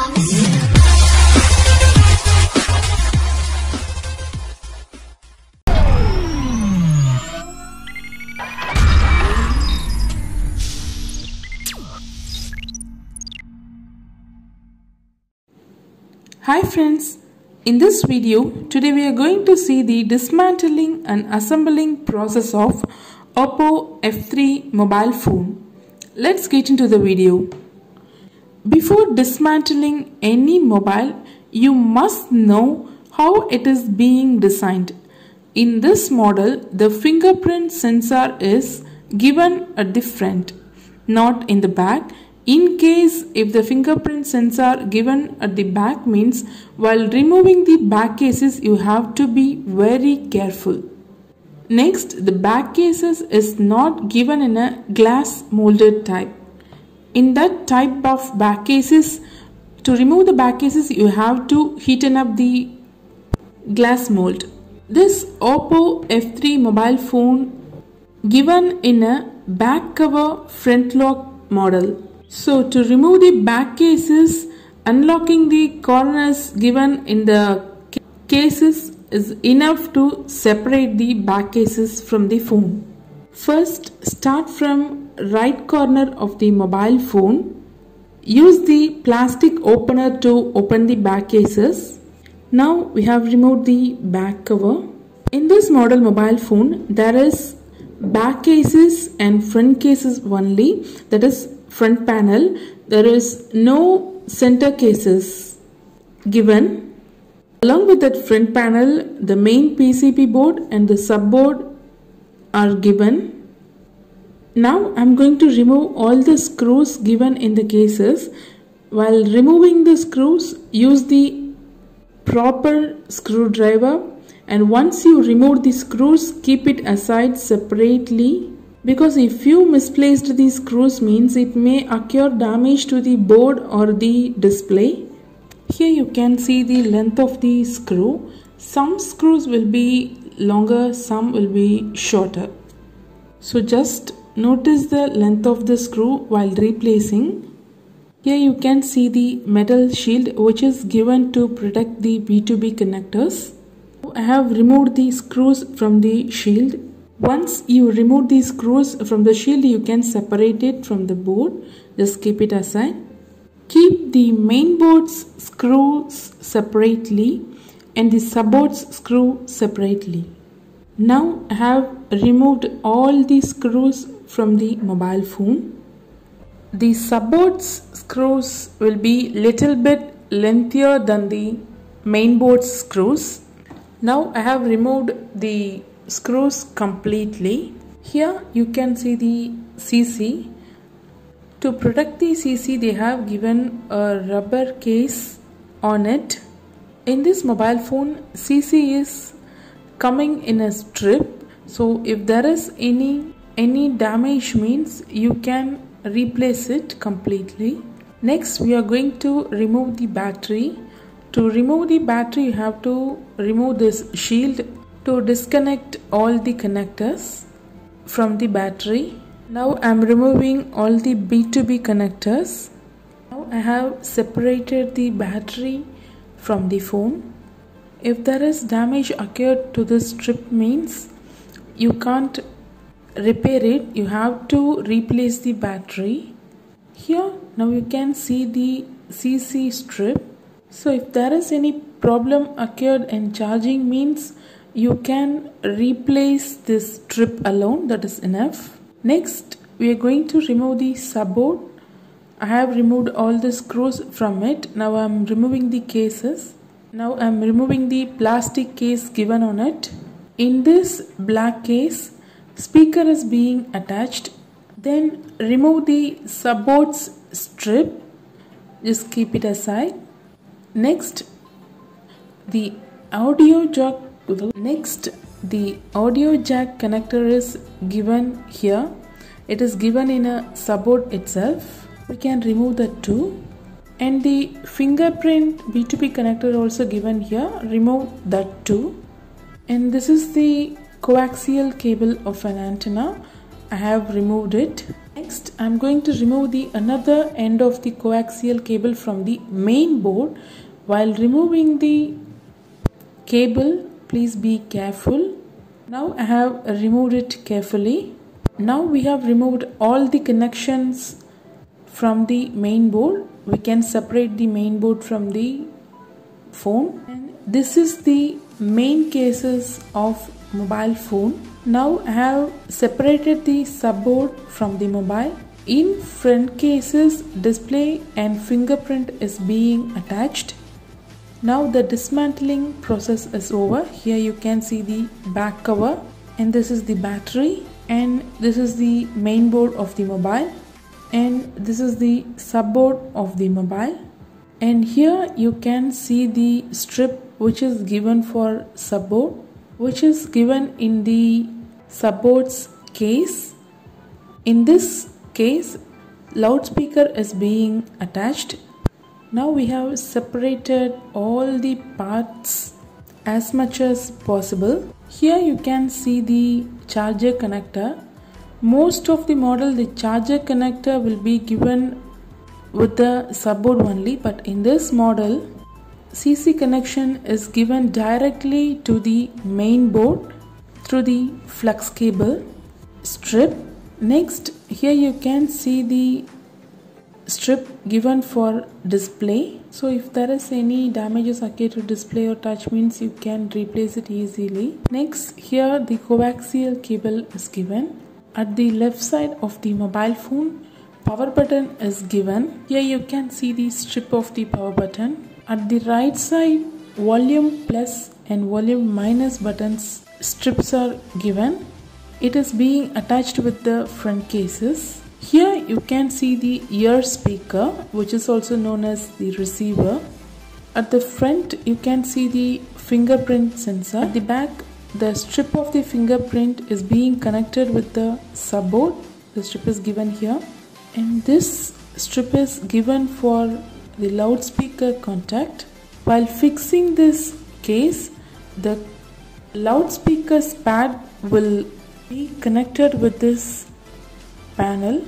Hi friends, in this video today we are going to see the dismantling and assembling process of Oppo F3 mobile phone. Let's get into the video. Before dismantling any mobile, you must know how it is being designed. In this model, the fingerprint sensor is given at the front, not in the back. In case if the fingerprint sensor given at the back means while removing the back cases you have to be very careful. Next, the back cases is not given in a glass molded type. In that type of back cases, to remove the back cases you have to heaten up the glass mold. This Oppo F3 mobile phone given in a back cover front lock model. So to remove the back cases, unlocking the corners given in the cases is enough to separate the back cases from the phone. First, start from right corner of the mobile phone. Use the plastic opener to open the back cases. Now we have removed the back cover. In this model mobile phone, there is back cases and front cases only, that is front panel. There is no center cases given. Along with that front panel, the main PCB board and the subboard are given. Now I am going to remove all the screws given in the cases. While removing the screws, use the proper screwdriver, and once you remove the screws, keep it aside separately, because if you misplaced the screws means it may occur damage to the board or the display. Here you can see the length of the screw. Some screws will be longer, some will be shorter. So just notice the length of the screw while replacing. Here you can see the metal shield which is given to protect the B2B connectors. I have removed the screws from the shield. Once you remove the screws from the shield, you can separate it from the board. Just keep it aside. Keep the main board's screws separately and the subboard's screw separately. Now I have removed all the screws from the mobile phone. The subboard's screws will be little bit lengthier than the main board's screws. Now I have removed the screws completely. Here you can see the CC. To protect the CC, they have given a rubber case on it. In this mobile phone, CC is coming in a strip, so if there is any damage means you can replace it completely. Next we are going to remove the battery. To remove the battery, you have to remove this shield to disconnect all the connectors from the battery. Now I am removing all the B2B connectors. Now I have separated the battery from the phone. If there is damage occurred to this strip means you can't repair it, you have to replace the battery. Here now you can see the CC strip. So if there is any problem occurred in charging means you can replace this strip alone, that is enough. Next we are going to remove the subboard. I have removed all the screws from it. Now I am removing the cases. Now I am removing the plastic case given on it. In this black case, speaker is being attached. Then remove the subboard's strip. Just keep it aside. Next, the audio jack connector is given here. It is given in a subboard itself. We can remove that too. And the fingerprint B2B connector also given here. Remove that too. And this is the coaxial cable of an antenna. I have removed it. Next, I'm going to remove the another end of the coaxial cable from the main board. While removing the cable, please be careful. Now I have removed it carefully. Now we have removed all the connections from the main board. We can separate the main board from the phone. And this is the main cases of mobile phone. Now I have separated the subboard from the mobile. In front cases, display and fingerprint is being attached. Now the dismantling process is over. Here you can see the back cover, and this is the battery, and this is the main board of the mobile, and this is the subboard of the mobile. And here you can see the strip which is given for subboard, which is given in the subboard's case. In this case, loudspeaker is being attached. Now we have separated all the parts as much as possible. Here you can see the charger connector. Most of the model, the charger connector will be given with the subboard only, but in this model, CC connection is given directly to the main board through the flux cable strip. Next, here you can see the strip given for display. So if there is any damages occur to display or touch, means you can replace it easily. Next, here the coaxial cable is given. At the left side of the mobile phone, power button is given. Here you can see the strip of the power button. At the right side, volume plus and volume minus buttons strips are given. It is being attached with the front cases. Here you can see the ear speaker, which is also known as the receiver. At the front you can see the fingerprint sensor. At the back, the strip of the fingerprint is being connected with the subboard. The strip is given here, and this strip is given for the loudspeaker contact. While fixing this case, the loudspeaker's pad will be connected with this panel.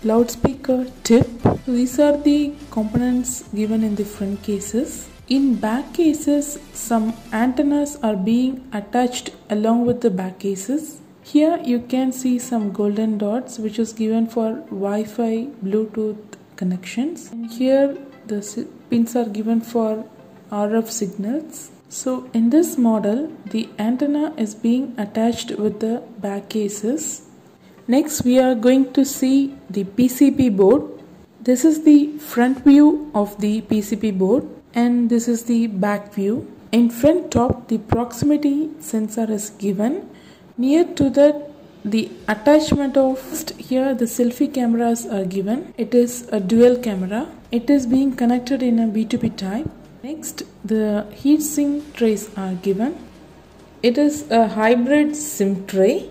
Loudspeaker tip. So these are the components given in the front cases. In back cases, some antennas are being attached along with the back cases. Here you can see some golden dots, which is given for Wi-Fi, Bluetooth connections. And here the pins are given for RF signals. So in this model, the antenna is being attached with the back cases. Next, we are going to see the PCB board. This is the front view of the PCB board, and this is the back view. In front top, the proximity sensor is given. Near to that, the attachment of here the selfie cameras are given. It is a dual camera. It is being connected in a B2B type. Next, the heatsink trays are given. It is a hybrid SIM tray.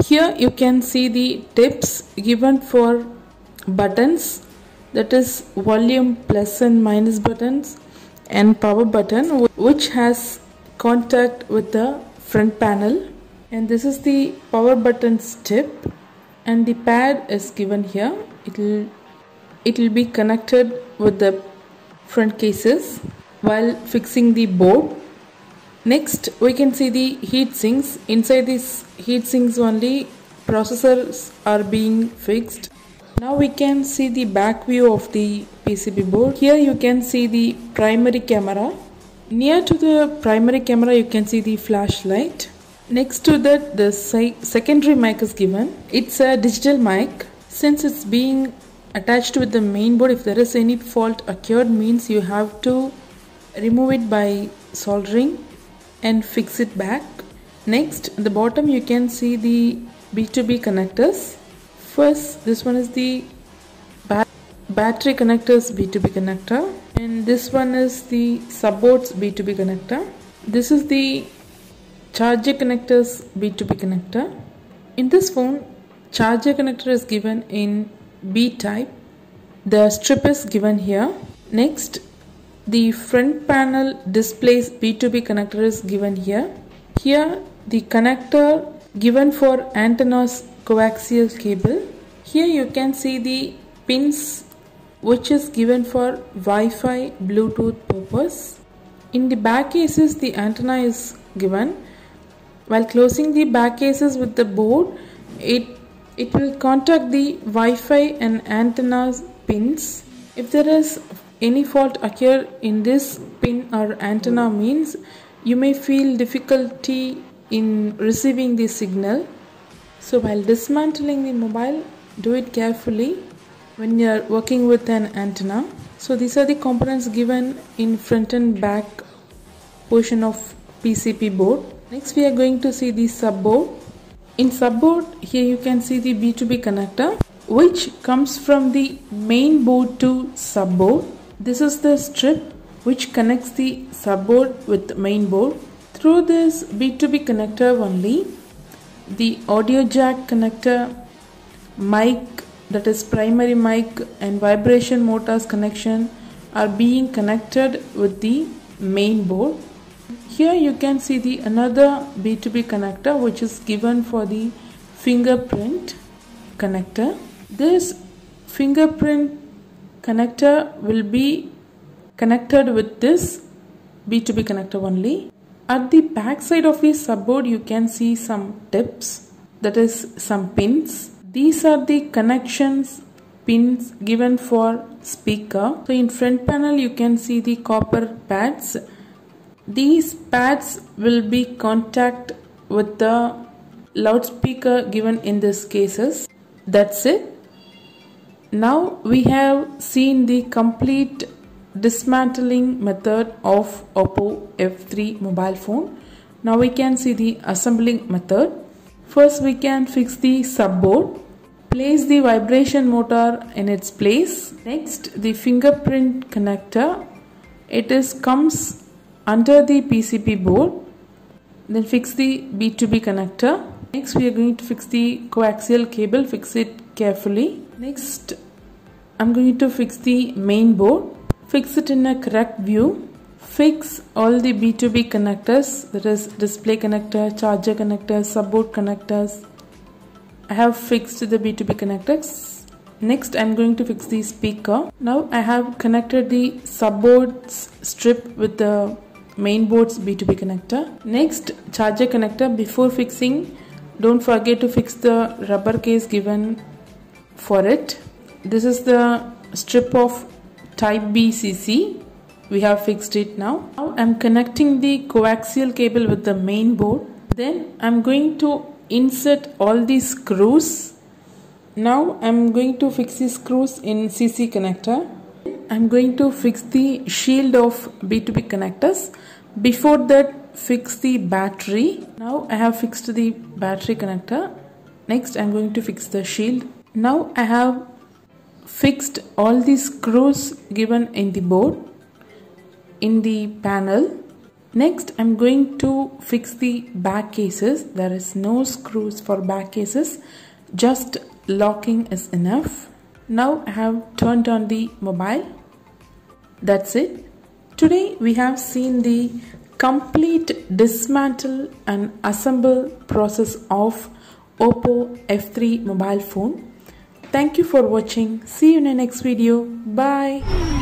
Here you can see the tips given for buttons, that is volume plus and minus buttons, and power button, which has contact with the front panel. And this is the power button's tip, and the pad is given here. It will be connected with the front cases while fixing the board. Next, we can see the heat sinks. Inside these heat sinks only processors are being fixed. Now we can see the back view of the PCB board. Here you can see the primary camera. Near to the primary camera you can see the flashlight. Next to that, the secondary mic is given. It's a digital mic. Since it's being attached with the main board, if there is any fault occurred, means you have to remove it by soldering and fix it back. Next, at the bottom you can see the B2B connectors. First, this one is the battery connectors B2B connector, and this one is the subboard's B2B connector. This is the charger connectors B2B connector. In this phone, charger connector is given in B type. The strip is given here. Next, the front panel displays B2B connector is given here. Here the connector given for antenna's coaxial cable. Here you can see the pins which is given for Wi-Fi Bluetooth purpose. In the back cases the antenna is given. While closing the back cases with the board, it will contact the Wi-Fi and antenna's pins. If there is any fault occur in this pin or antenna means you may feel difficulty in receiving the signal. So while dismantling the mobile, do it carefully when you are working with an antenna. So these are the components given in front and back portion of PCB board. Next we are going to see the subboard. In subboard, here you can see the B2B connector which comes from the main board to subboard. This is the strip which connects the subboard with the main board. Through this B2B connector only, the audio jack connector, mic, that is primary mic, and vibration motors connection are being connected with the main board. Here you can see the another B2B connector which is given for the fingerprint connector. This fingerprint connector will be connected with this B2B connector only. At the back side of the subboard you can see some tips, that is some pins. These are the connections pins given for speaker. So in front panel you can see the copper pads. These pads will be contact with the loudspeaker given in this cases. That's it. Now we have seen the complete dismantling method of Oppo F3 mobile phone. Now we can see the assembling method. First we can fix the subboard. Place the vibration motor in its place. Next the fingerprint connector. It comes under the PCB board. Then fix the B2B connector. Next we are going to fix the coaxial cable. Fix it carefully. Next I'm going to fix the main board. Fix it in a correct view. Fix all the B2B connectors, that is display connector, charger connector, subboard connectors. I have fixed the B2B connectors. Next I'm going to fix the speaker. Now I have connected the subboard's strip with the main board's B2B connector. Next charger connector. Before fixing, don't forget to fix the rubber case given for it. This is the strip of type B CC. We have fixed it now. Now I'm connecting the coaxial cable with the main board. Then I'm going to insert all these screws. Now I'm going to fix the screws in CC connector. I'm going to fix the shield of B2B connectors. Before that, fix the battery. Now I have fixed the battery connector. Next I'm going to fix the shield. Now I have fixed all the screws given in the board in the panel. Next I'm going to fix the back cases. There is no screws for back cases, just locking is enough. Now I have turned on the mobile. That's it. Today we have seen the complete dismantle and assemble process of Oppo F3 mobile phone. Thank you for watching. See you in the next video. Bye.